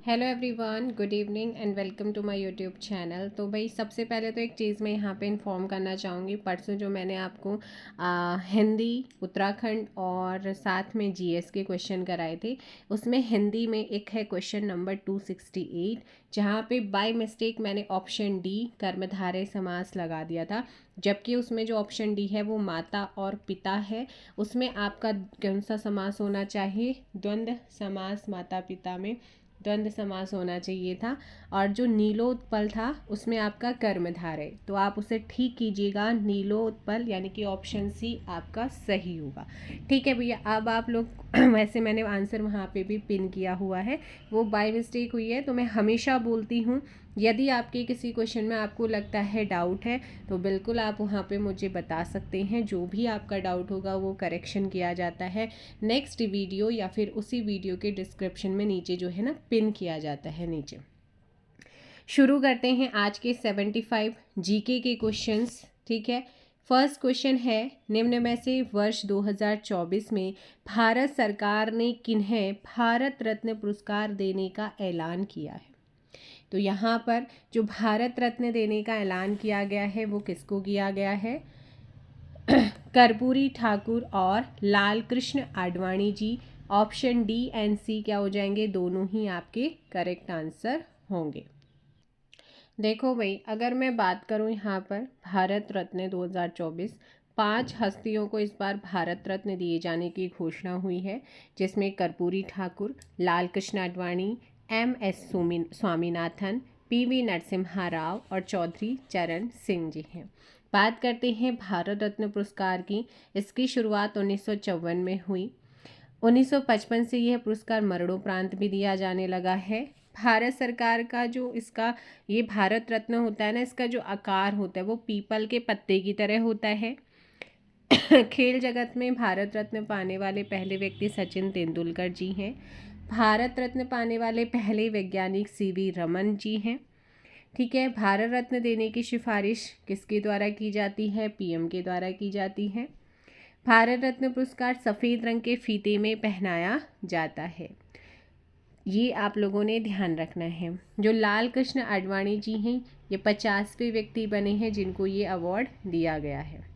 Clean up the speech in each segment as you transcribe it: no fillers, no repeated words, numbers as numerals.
Hello everyone, good evening and welcome to my YouTube channel. तो भाई सबसे पहले तो एक चीज़ मैं यहाँ पे इन्फॉर्म करना चाहूँगी। परसों जो मैंने आपको हिंदी उत्तराखंड और साथ में जीएस के क्वेश्चन कराए थे, उसमें हिंदी में एक है क्वेश्चन नंबर 268, जहाँ पे बाय मिस्टेक मैंने ऑप्शन डी कर्मधारय समास लगा दिया था, जबकि उसमें जो ऑप्शन डी है वो माता और पिता है। उसमें आपका कौन सा समास होना चाहिए? द्वंद्व समास, माता पिता में द्वंद्व समास होना चाहिए था। और जो नीलोत्पल था उसमें आपका कर्मधारय, तो आप उसे ठीक कीजिएगा। नीलोत्पल यानी कि ऑप्शन सी आपका सही होगा। ठीक है भैया, अब आप लोग वैसे मैंने आंसर वहाँ पे भी पिन किया हुआ है, वो बाय मिस्टेक हुई है। तो मैं हमेशा बोलती हूँ, यदि आपके किसी क्वेश्चन में आपको लगता है डाउट है तो बिल्कुल आप वहाँ पे मुझे बता सकते हैं। जो भी आपका डाउट होगा वो करेक्शन किया जाता है नेक्स्ट वीडियो या फिर उसी वीडियो के डिस्क्रिप्शन में नीचे जो है ना पिन किया जाता है नीचे। शुरू करते हैं आज के 75 जीके के क्वेश्चंस। ठीक है, फर्स्ट क्वेश्चन है, निम्न में से वर्ष 2024 में भारत सरकार ने किन्हें भारत रत्न पुरस्कार देने का ऐलान किया है? तो यहाँ पर जो भारत रत्न देने का ऐलान किया गया है वो किसको किया गया है? कर्पूरी ठाकुर और Lal Krishna Advani ji. Option D and सी क्या हो जाएंगे? दोनों ही आपके करेक्ट आंसर होंगे। देखो भाई, अगर मैं बात करूं यहाँ पर भारत रत्न 2024, 5 हस्तियों को इस बार भारत रत्न दिए जाने की घोषणा हुई है, जिसमें कर्पूरी ठाकुर, लाल कृष्ण आडवाणी, MS स्वामीनाथन, PV नरसिम्हा राव और चौधरी चरण सिंह जी हैं। बात करते हैं भारत रत्न पुरस्कार की। इसकी शुरुआत 1954 में हुई। 1955 से यह पुरस्कार मरणोपरांत भी दिया जाने लगा है। भारत सरकार का जो इसका ये भारत रत्न होता है ना, इसका जो आकार होता है वो पीपल के पत्ते की तरह होता है। खेल जगत में भारत रत्न पाने वाले पहले व्यक्ति सचिन तेंदुलकर जी हैं। भारत रत्न पाने वाले पहले वैज्ञानिक CV रमन जी हैं। ठीक है, भारत रत्न देने की सिफारिश किसके द्वारा की जाती है? PM के द्वारा की जाती है। भारत रत्न पुरस्कार सफ़ेद रंग के फीते में पहनाया जाता है, ये आप लोगों ने ध्यान रखना है। जो लाल कृष्ण आडवाणी जी हैं, ये 50वें व्यक्ति बने हैं जिनको ये अवार्ड दिया गया है।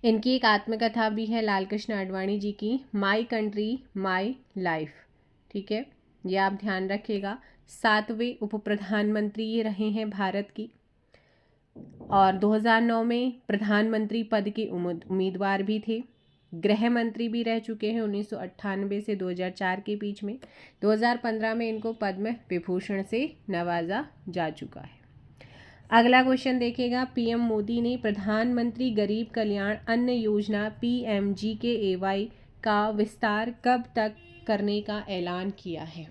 इनकी एक आत्मकथा भी है लाल कृष्ण आडवाणी जी की, माई कंट्री माई लाइफ। ठीक है, ये आप ध्यान रखिएगा। 7वें उप प्रधानमंत्री ये रहे हैं भारत की, और 2009 में प्रधानमंत्री पद के उम्मीदवार भी थे। गृह मंत्री भी रह चुके हैं 1998 से 2004 के बीच में। 2015 में इनको पद्म विभूषण से नवाजा जा चुका है। अगला क्वेश्चन देखिएगा, PM मोदी ने प्रधानमंत्री गरीब कल्याण अन्न योजना PMGKAY का विस्तार कब तक करने का ऐलान किया है?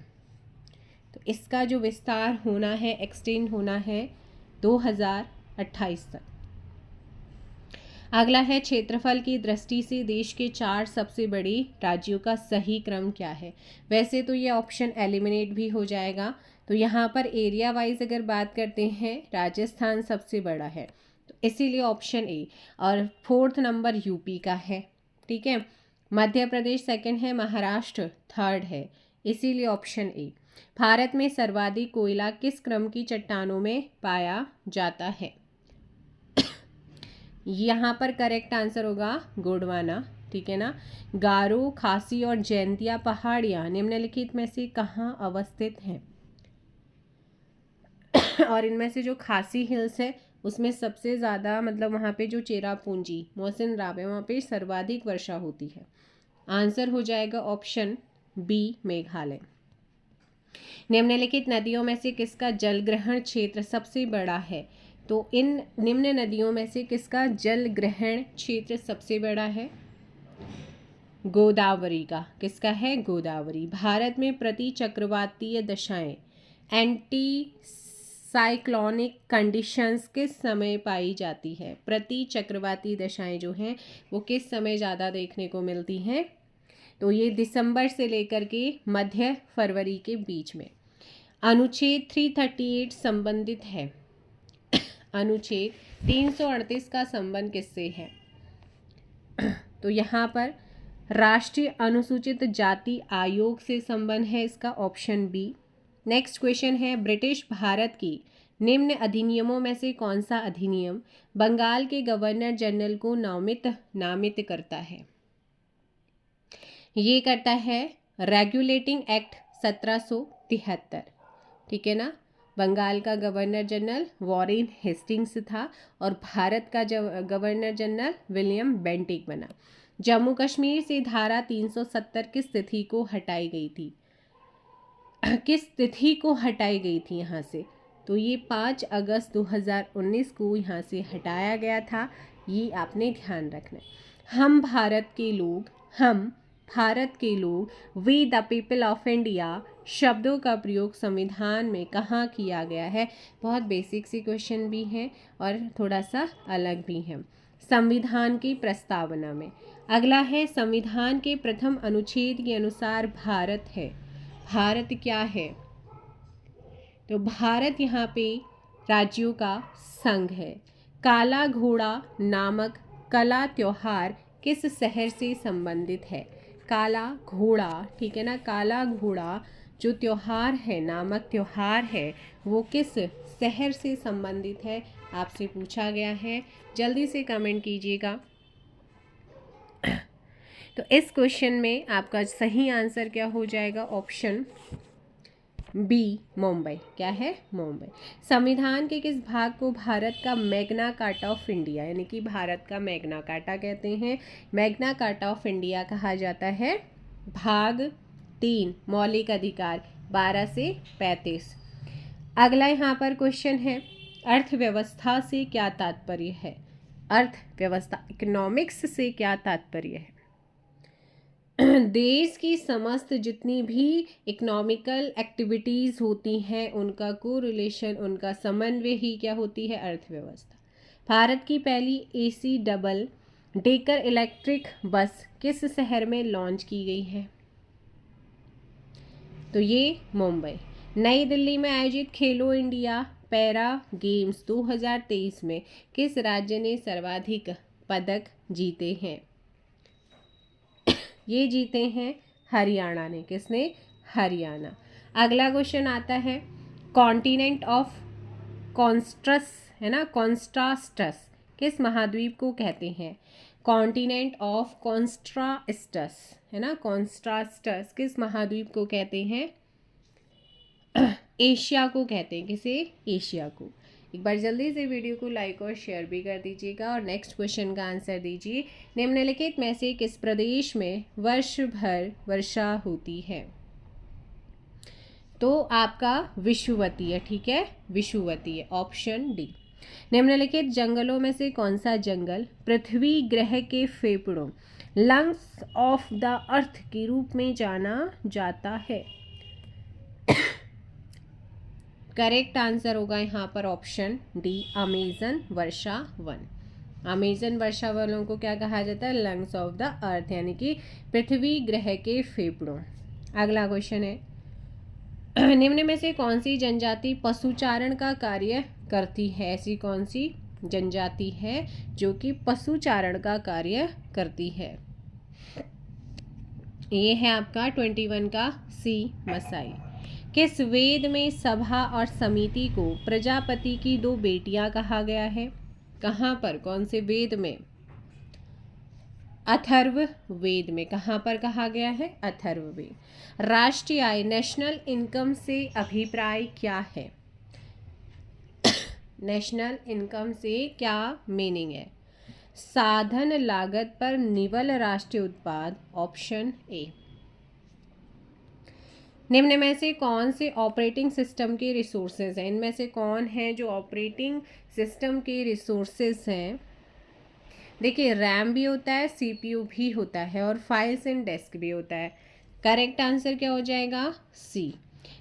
तो इसका जो विस्तार होना है, एक्सटेंड होना है 2028 तक। अगला है, क्षेत्रफल की दृष्टि से देश के 4 सबसे बड़े राज्यों का सही क्रम क्या है? वैसे तो ये ऑप्शन एलिमिनेट भी हो जाएगा, तो यहाँ पर एरिया वाइज अगर बात करते हैं, राजस्थान सबसे बड़ा है, तो इसीलिए ऑप्शन ए। और 4th नंबर यूपी का है। ठीक है, मध्य प्रदेश सेकंड है, महाराष्ट्र थर्ड है, इसीलिए ऑप्शन ए। भारत में सर्वाधिक कोयला किस क्रम की चट्टानों में पाया जाता है? यहाँ पर करेक्ट आंसर होगा गोंडवाना। ठीक है ना। गारो, खासी और जैंतिया पहाड़ियाँ निम्नलिखित में से कहाँ अवस्थित हैं? और इनमें से जो खासी हिल्स है उसमें सबसे ज़्यादा मतलब वहाँ पे जो चेरापूंजी मोहसिन राव है वहाँ पे सर्वाधिक वर्षा होती है। आंसर हो जाएगा ऑप्शन बी, मेघालय। निम्नलिखित नदियों में से किसका जल ग्रहण क्षेत्र सबसे बड़ा है? तो इन निम्न नदियों में से किसका जल ग्रहण क्षेत्र सबसे बड़ा है? गोदावरी का। किसका है? गोदावरी। भारत में प्रति चक्रवातीय दशाएं, एंटी साइक्लोनिक कंडीशंस किस समय पाई जाती है? प्रति चक्रवाती दशाएं जो हैं वो किस समय ज़्यादा देखने को मिलती हैं? तो ये दिसंबर से लेकर के मध्य फरवरी के बीच में। अनुच्छेद 338 संबंधित है। अनुच्छेद 338 का संबंध किससे है? तो यहाँ पर राष्ट्रीय अनुसूचित जाति आयोग से संबंध है, इसका ऑप्शन बी। नेक्स्ट क्वेश्चन है, ब्रिटिश भारत की निम्न अधिनियमों में से कौन सा अधिनियम बंगाल के गवर्नर जनरल को नामित करता है? ये करता है रेगुलेटिंग एक्ट 1773, ठीक है ना। बंगाल का गवर्नर जनरल वॉरेन हेस्टिंग्स था और भारत का गवर्नर जनरल विलियम बेंटिक बना। जम्मू कश्मीर से धारा 370 किस तिथि को हटाई गई थी? किस तिथि को हटाई गई थी यहाँ से? तो ये 5 अगस्त 2019 को यहाँ से हटाया गया था। ये आपने ध्यान रखना है। हम भारत के लोग we the people of India शब्दों का प्रयोग संविधान में कहाँ किया गया है? बहुत बेसिक सी क्वेश्चन भी है और थोड़ा सा अलग भी है। संविधान की प्रस्तावना में। अगला है, संविधान के प्रथम अनुच्छेद के अनुसार भारत है। भारत क्या है? तो भारत यहाँ पे राज्यों का संघ है। काला घोड़ा नामक कला त्योहार किस शहर से संबंधित है? काला घोड़ा, ठीक है ना, काला घोड़ा जो त्योहार है, नामक त्योहार है, वो किस शहर से संबंधित है? आपसे पूछा गया है, जल्दी से कमेंट कीजिएगा। तो इस क्वेश्चन में आपका सही आंसर क्या हो जाएगा? Option B, Mumbai. क्या है? मुंबई। संविधान के किस भाग को भारत का मैग्ना कार्टा ऑफ इंडिया, यानी कि भारत का मैग्ना कार्टा कहते हैं? मैग्ना कार्टा ऑफ इंडिया कहा जाता है भाग 3, मौलिक अधिकार 12 से 35। अगला यहाँ पर क्वेश्चन है, अर्थव्यवस्था से क्या तात्पर्य है? अर्थव्यवस्था, इकोनॉमिक्स से क्या तात्पर्य है? देश की समस्त जितनी भी इकोनॉमिकल एक्टिविटीज़ होती हैं उनका कोरिलेशन, उनका समन्वय ही क्या होती है? अर्थव्यवस्था। भारत की पहली AC double decker electric bus किस शहर में लॉन्च की गई है? तो ये मुंबई। नई दिल्ली में आयोजित खेलो इंडिया पैरा गेम्स 2023 में किस राज्य ने सर्वाधिक पदक जीते हैं? ये जीते हैं हरियाणा ने। किसने? हरियाणा। अगला क्वेश्चन आता है, कॉन्टिनेंट ऑफ कॉन्स्ट्रस, है ना, कॉन्स्ट्रास्टस किस महाद्वीप को कहते हैं? कॉन्टिनेंट ऑफ कॉन्स्ट्रास्टस, है ना, कॉन्स्ट्रास्टस किस महाद्वीप को कहते हैं? एशिया को कहते हैं। किसे? एशिया को। एक बार जल्दी से वीडियो को लाइक और शेयर भी कर दीजिएगा और नेक्स्ट क्वेश्चन का आंसर दीजिए। निम्नलिखित में से किस प्रदेश में वर्ष भर वर्षा होती है? तो आपका विषुवतीय, ठीक है, विषुवतीय, ऑप्शन डी। निम्नलिखित जंगलों में से कौन सा जंगल पृथ्वी ग्रह के फेफड़ों, लंग्स ऑफ द अर्थ के रूप में जाना जाता है? करेक्ट आंसर होगा यहाँ पर ऑप्शन डी, अमेजन वर्षा वन। अमेजन वर्षा वनों को क्या कहा जाता है? लंग्स ऑफ द अर्थ, यानी कि पृथ्वी ग्रह के फेफड़ों। अगला क्वेश्चन है, निम्न में से कौन सी जनजाति पशुचारण का कार्य करती है? ऐसी कौन सी जनजाति है जो कि पशुचारण का कार्य करती है? ये है आपका 21 का सी, मसाई। किस वेद में सभा और समिति को प्रजापति की 2 बेटियां कहा गया है? कहाँ पर? कौन से वेद में? अथर्व वेद में। कहाँ पर कहा गया है? अथर्व वेद। राष्ट्रीय आय, नेशनल इनकम से अभिप्राय क्या है? नेशनल इनकम से क्या मीनिंग है? साधन लागत पर निवल राष्ट्रीय उत्पाद, ऑप्शन ए। निम्न में से कौन से ऑपरेटिंग सिस्टम के रिसोर्सेज हैं? इनमें से कौन है जो ऑपरेटिंग सिस्टम के रिसोर्सेज हैं? देखिए, रैम भी होता है, CPU भी होता है और फाइल्स एंड डेस्क भी होता है। करेक्ट आंसर क्या हो जाएगा? सी।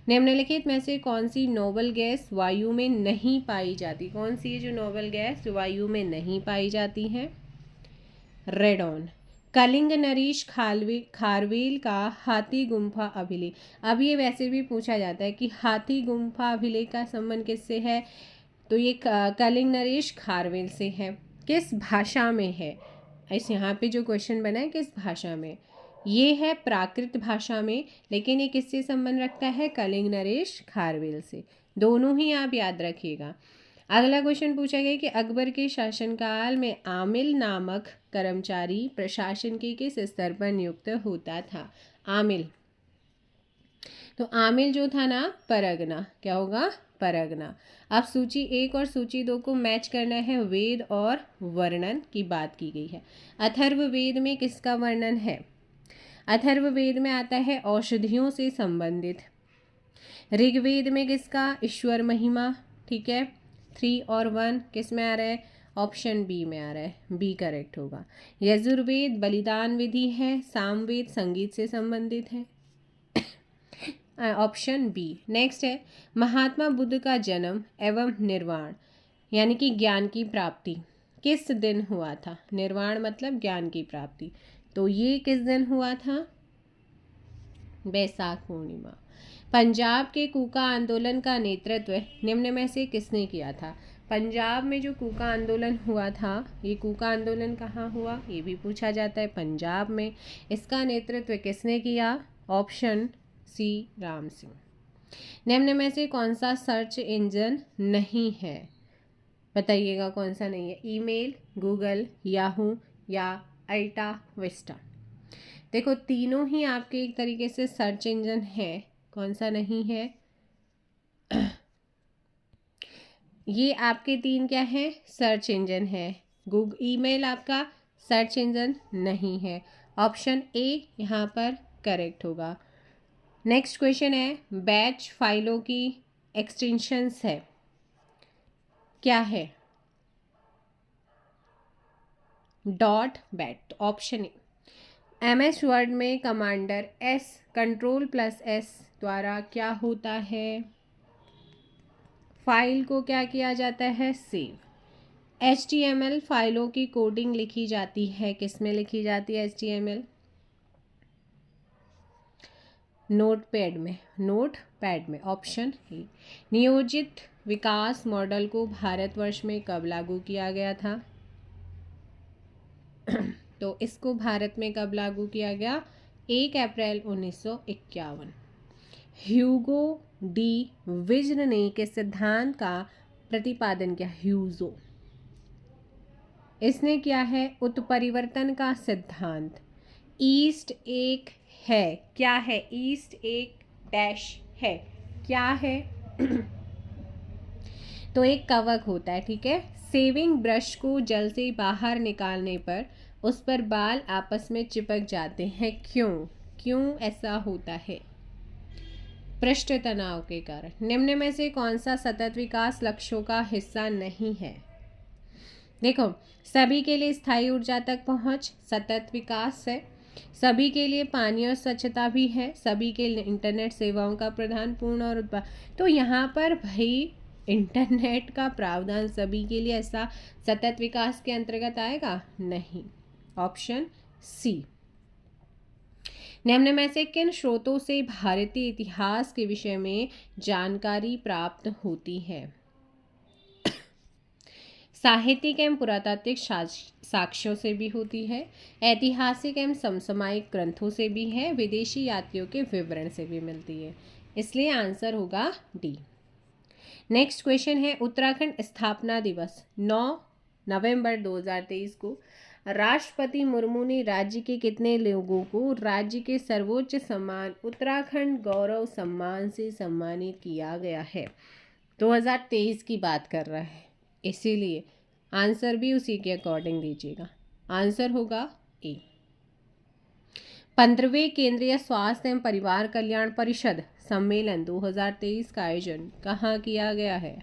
निम्नलिखित में से कौन सी नोबल गैस वायु में नहीं पाई जाती? कौन सी है जो नोबल गैस वायु में नहीं पाई जाती है? रेडॉन। कलिंग नरेश खारवेल का हाथी गुम्फा अभिलेख। अब ये वैसे भी पूछा जाता है कि हाथी गुम्फा अभिलेख का संबंध किससे है? तो ये कलिंग नरेश खारवेल से है। किस भाषा में है? इस यहाँ पे जो क्वेश्चन बना है किस भाषा में? ये है प्राकृत भाषा में, लेकिन ये किससे संबंध रखता है? कलिंग नरेश खारवेल से। दोनों ही आप याद रखिएगा। अगला क्वेश्चन पूछा गया कि अकबर के शासनकाल में आमिल नामक कर्मचारी प्रशासन के किस स्तर पर नियुक्त होता था? आमिल, तो आमिल जो था ना, परगना, क्या होगा? परगना। अब सूची 1 और सूची 2 को मैच करना है। वेद और वर्णन की बात की गई है। अथर्ववेद में किसका वर्णन है? अथर्ववेद में आता है औषधियों से संबंधित। ऋग्वेद में किसका? ईश्वर महिमा। ठीक है, 3 और 1 किस में आ रहा है? ऑप्शन बी में आ रहा है, बी करेक्ट होगा। यजुर्वेद बलिदान विधि है। सामवेद संगीत से संबंधित है, ऑप्शन बी। नेक्स्ट है महात्मा बुद्ध का जन्म एवं निर्वाण यानी कि ज्ञान की प्राप्ति किस दिन हुआ था? निर्वाण मतलब ज्ञान की प्राप्ति, तो ये किस दिन हुआ था? बैसाख पूर्णिमा। पंजाब के कूका आंदोलन का नेतृत्व निम्न में से किसने किया था? पंजाब में जो कूका आंदोलन हुआ था, ये कूका आंदोलन कहाँ हुआ? ये भी पूछा जाता है, पंजाब में। इसका नेतृत्व किसने किया? Option C, Ram Singh. निम्न में से कौन सा सर्च इंजन नहीं है? बताइएगा कौन सा नहीं है? ईमेल, गूगल, याहू या अल्टा विस्टा। देखो तीनों ही आपके एक तरीके से सर्च इंजन है, कौन सा नहीं है? ये आपके 3 क्या है? सर्च इंजन है। ईमेल आपका सर्च इंजन नहीं है, ऑप्शन ए यहाँ पर करेक्ट होगा। नेक्स्ट क्वेश्चन है बैच फाइलों की एक्सटेंशंस है, क्या है? Dot bat, option A. MS word में कमांडर S Ctrl+S द्वारा क्या होता है? फाइल को क्या किया जाता है? सेव। HTML फाइलों की कोडिंग लिखी जाती है, किस में लिखी जाती है HTML? नोटपैड में, नोटपैड में, ऑप्शन ए। नियोजित विकास मॉडल को भारतवर्ष में कब लागू किया गया था? तो इसको भारत में कब लागू किया गया? 1 अप्रैल 1951। ह्यूगो डी विज्न ने किस सिद्धांत का प्रतिपादन किया? ह्यूजो, इसने किया है उत्परिवर्तन का सिद्धांत। ईस्ट एक है, क्या है? ईस्ट एक डैश है, क्या है? तो एक कवक होता है, ठीक है। सेविंग ब्रश को जल से बाहर निकालने पर उस पर बाल आपस में चिपक जाते हैं, क्यों ऐसा होता है? पृष्ठ तनाव के कारण। निम्न में से कौन सा सतत विकास लक्ष्यों का हिस्सा नहीं है? देखो सभी के लिए स्थायी ऊर्जा तक पहुंच सतत विकास है, सभी के लिए पानी और स्वच्छता भी है, सभी के लिए इंटरनेट सेवाओं का प्रदान पूर्ण और उत्पादन। तो यहाँ पर भाई इंटरनेट का प्रावधान सभी के लिए ऐसा सतत विकास के अंतर्गत आएगा? नहीं, ऑप्शन सी। निम्न में से किन स्रोतों से भारतीय इतिहास के विषय में जानकारी प्राप्त होती है? साहित्यिक एवं पुरातात्विक साक्ष्यों से भी होती है, ऐतिहासिक एवं समसामयिक ग्रंथों से भी है, विदेशी यात्रियों के विवरण से भी मिलती है, इसलिए आंसर होगा डी। नेक्स्ट क्वेश्चन है उत्तराखंड स्थापना दिवस 9 नवंबर 2023 को राष्ट्रपति मुर्मू ने राज्य के कितने लोगों को राज्य के सर्वोच्च सम्मान उत्तराखंड गौरव सम्मान से सम्मानित किया गया है? 2023 की बात कर रहा है, इसीलिए आंसर भी उसी के अकॉर्डिंग दीजिएगा। आंसर होगा ए। 15वें केंद्रीय स्वास्थ्य एवं परिवार कल्याण परिषद सम्मेलन 2023 का आयोजन कहाँ किया गया है?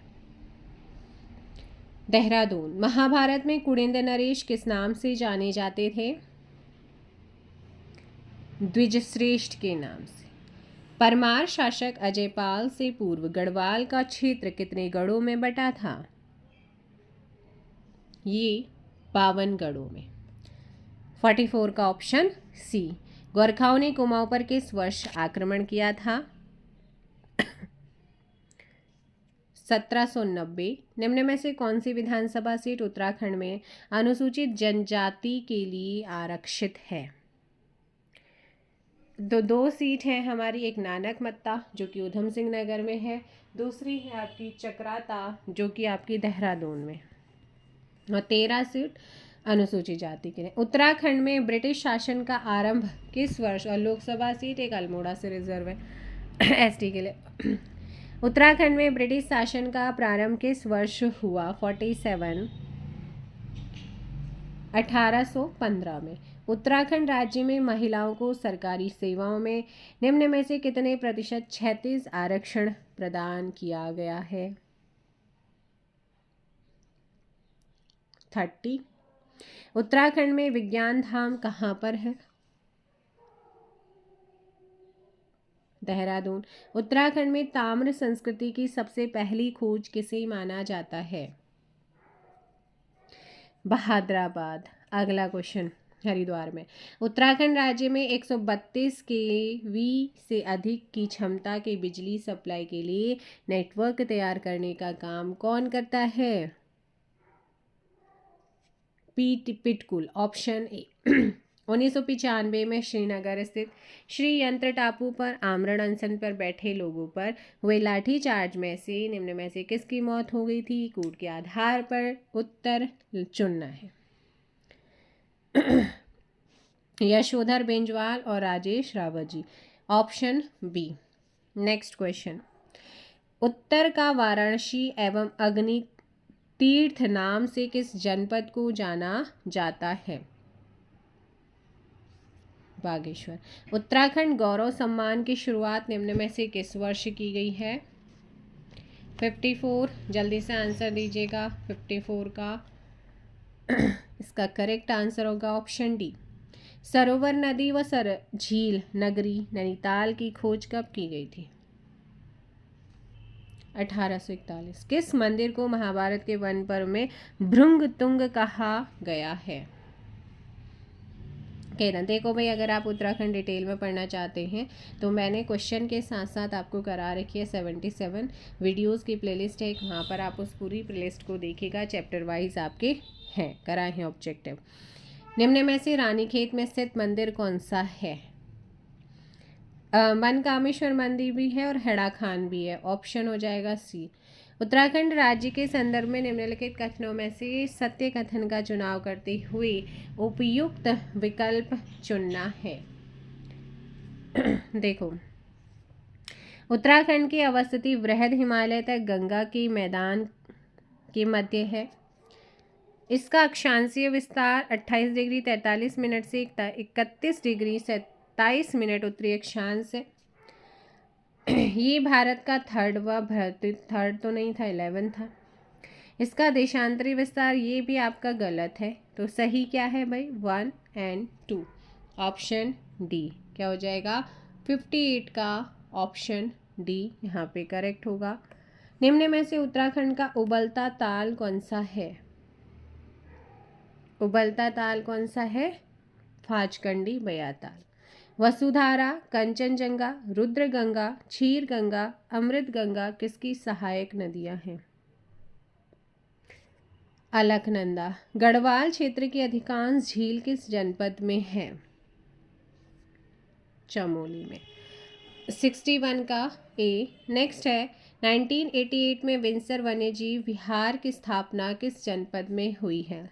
देहरादून। महाभारत में कुड़िंद नरेश किस नाम से जाने जाते थे? द्विजश्रेष्ठ के नाम से। परमार शासक अजयपाल से पूर्व गढ़वाल का क्षेत्र कितने गढ़ों में बटा था? ये 52 गढ़ों में। 44 का ऑप्शन सी। गोरखाओं ने कुमाऊं पर किस वर्ष आक्रमण किया था? 1790। निम्न में से कौन सी विधानसभा सीट उत्तराखंड में अनुसूचित जनजाति के लिए आरक्षित है? दो सीट है हमारी, एक नानक मत्ता जो कि उधम सिंह नगर में है, दूसरी है आपकी चक्राता जो कि आपकी देहरादून में, और 13 सीट अनुसूचित जाति के लिए। उत्तराखंड में ब्रिटिश शासन का आरंभ किस वर्ष, और लोकसभा सीट एक अल्मोड़ा से रिजर्व है एसटी के लिए। उत्तराखंड में ब्रिटिश शासन का प्रारंभ किस वर्ष हुआ? 47 1815 में। उत्तराखंड राज्य में महिलाओं को सरकारी सेवाओं में निम्न में से कितने प्रतिशत 36 आरक्षण प्रदान किया गया है? 30। उत्तराखंड में विज्ञान धाम कहाँ पर है? देहरादून। उत्तराखंड में ताम्र संस्कृति की सबसे पहली खोज किसे माना जाता है? बहादुराबाद। अगला क्वेश्चन, हरिद्वार में उत्तराखंड राज्य में 132 केवी से अधिक की क्षमता के बिजली सप्लाई के लिए नेटवर्क तैयार करने का काम कौन करता है? पिटकुल। Option A. 1995 में श्रीनगर स्थित श्री यंत्र टापू पर आमरण अनशन पर बैठे लोगों पर हुए लाठीचार्ज में से निम्न में से किसकी मौत हो गई थी? कूट के आधार पर उत्तर चुनना है। यशोधर बेंजवाल और Rajesh Rawat ji. Option B. Next question, उत्तर का वाराणसी एवं अग्नि तीर्थ नाम से किस जनपद को जाना जाता है? बागेश्वर। उत्तराखंड गौरव सम्मान की शुरुआत निम्न में से किस वर्ष की गई है? 54। जल्दी से आंसर दीजिएगा 54 का। इसका करेक्ट आंसर होगा ऑप्शन डी। सरोवर नदी व झील नगरी नैनीताल की खोज कब की गई थी? 1841। किस मंदिर को महाभारत के वन पर्व में भृंग तुंग कहा गया है? कहना देखो भाई, अगर आप उत्तराखंड डिटेल में पढ़ना चाहते हैं तो मैंने क्वेश्चन के साथ साथ आपको करा रखी है 77 वीडियोस की प्लेलिस्ट है एक, वहाँ पर आप उस पूरी प्लेलिस्ट को देखिएगा, चैप्टर वाइज आपके हैं कराए हैं ऑब्जेक्टिव। निम्न में से रानीखेत में स्थित मंदिर कौन सा है? मनकामेश्वर मंदिर भी है और हेड़ा खान भी है। ऑप्शन हो जाएगा सी। उत्तराखंड राज्य के संदर्भ में निम्नलिखित कथनों में से सत्य कथन का चुनाव करते हुए उपयुक्त विकल्प चुनना है। देखो, उत्तराखंड की अवस्थिति वृहद हिमालय तक गंगा के मैदान के मध्य है। इसका अक्षांशीय विस्तार 28 डिग्री 43 मिनट से 31 डिग्री 27 मिनट उत्तरी अक्षांश है। ये भारत का थर्ड तो नहीं था, 11 था। इसका देशांतरी विस्तार ये भी आपका गलत है, तो सही क्या है भाई? 1 और 2। ऑप्शन डी क्या हो जाएगा? 58 का ऑप्शन डी यहाँ पे करेक्ट होगा। निम्न में से उत्तराखंड का उबलता ताल कौन सा है? उबलता ताल कौन सा है? फाचकंडी बयाताल। वसुधारा, कंचनजंगा, रुद्रगंगा, क्षीर गंगा, अमृत गंगा किसकी सहायक नदियां हैं? अलकनंदा। गढ़वाल क्षेत्र की अधिकांश झील किस जनपद में है? चमोली में। 61 का ए। नेक्स्ट है 1988 में विंसर वन्यजीव विहार की स्थापना किस जनपद में हुई है?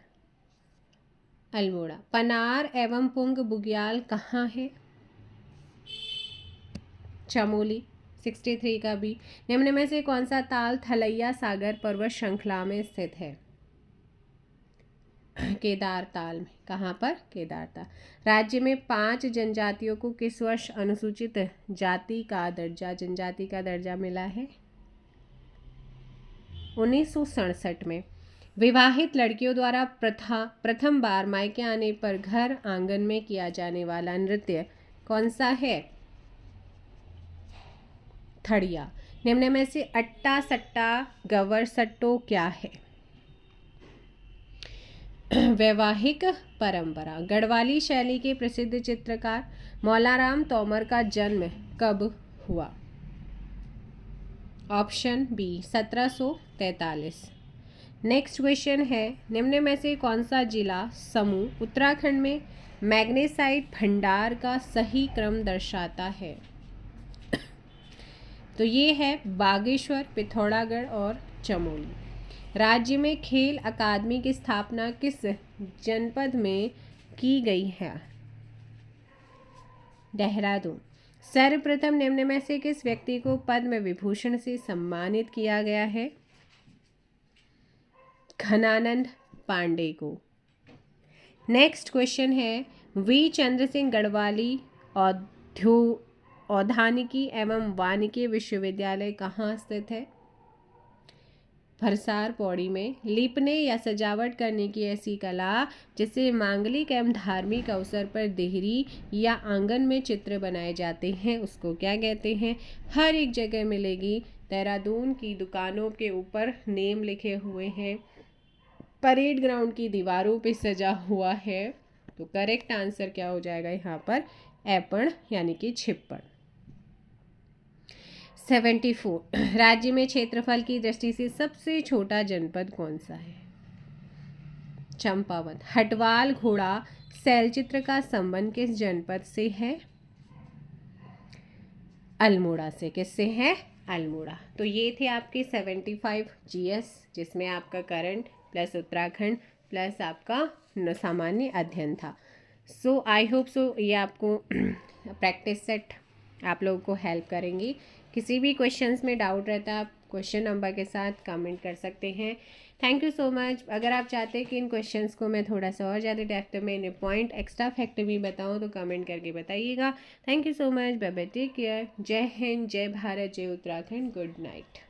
अल्मोड़ा। पनार एवं पुंग बुग्याल कहाँ है? चमोली। 63 का बी। निम्न में से कौन सा ताल थलैया सागर पर्वत श्रृंखला में स्थित है? केदार ताल में। कहाँ पर? केदार ताल। राज्य में 5 जनजातियों को किस वर्ष अनुसूचित जनजाति का दर्जा मिला है? 1967 में। विवाहित लड़कियों द्वारा प्रथम बार मायके आने पर घर आंगन में किया जाने वाला नृत्य कौन सा है? थड़िया। निम्न में से अट्टा सट्टा गवर सट्टो क्या है? वैवाहिक परंपरा। गढ़वाली शैली के प्रसिद्ध चित्रकार मौलाराम तोमर का जन्म कब हुआ? Option B 1743। नेक्स्ट क्वेश्चन है, निम्न में से कौन सा जिला समूह उत्तराखंड में मैग्नेसाइट भंडार का सही क्रम दर्शाता है? तो ये है बागेश्वर, पिथौरागढ़ और चमोली। राज्य में खेल अकादमी की स्थापना किस जनपद में की गई है? देहरादून। सर्वप्रथम निम्न में से किस व्यक्ति को पद्म विभूषण से सम्मानित किया गया है? घनानंद पांडे को। नेक्स्ट क्वेश्चन है, वी चंद्र सिंह गढ़वाली औद्यानिकी एवं वानिकी विश्वविद्यालय कहाँ स्थित है? भरसार पौड़ी में। लीपने या सजावट करने की ऐसी कला जिससे मांगलिक एवं धार्मिक अवसर पर देहरी या आंगन में चित्र बनाए जाते हैं उसको क्या कहते हैं? हर एक जगह मिलेगी। देहरादून की दुकानों के ऊपर नेम लिखे हुए हैं, परेड ग्राउंड की दीवारों पे सजा हुआ है। तो करेक्ट आंसर क्या हो जाएगा यहाँ पर? ऐपण यानी कि छिप्पड़। 74 राज्य में क्षेत्रफल की दृष्टि से सबसे छोटा जनपद कौन सा है? चंपावत। हटवाल घोड़ा शैलचित्र का संबंध किस जनपद से है? अल्मोड़ा से। किससे है? अल्मोड़ा। तो ये थे आपके 75 जीएस, जिसमें आपका करंट प्लस उत्तराखंड प्लस आपका सामान्य अध्ययन था। सो आई होप सो ये आपको प्रैक्टिस सेट आप लोगों को हेल्प करेंगी। किसी भी क्वेश्चंस में डाउट रहता है आप क्वेश्चन नंबर के साथ कमेंट कर सकते हैं। Thank you so much. अगर आप चाहते हैं कि इन क्वेश्चंस को मैं थोड़ा सा और ज़्यादा डेप्थ में इन्हें पॉइंट एक्स्ट्रा फैक्ट भी बताऊं तो कमेंट करके बताइएगा। Thank you so much. Bye bye, take care. Jai Hind, जय भारत, जय उत्तराखंड। Good night.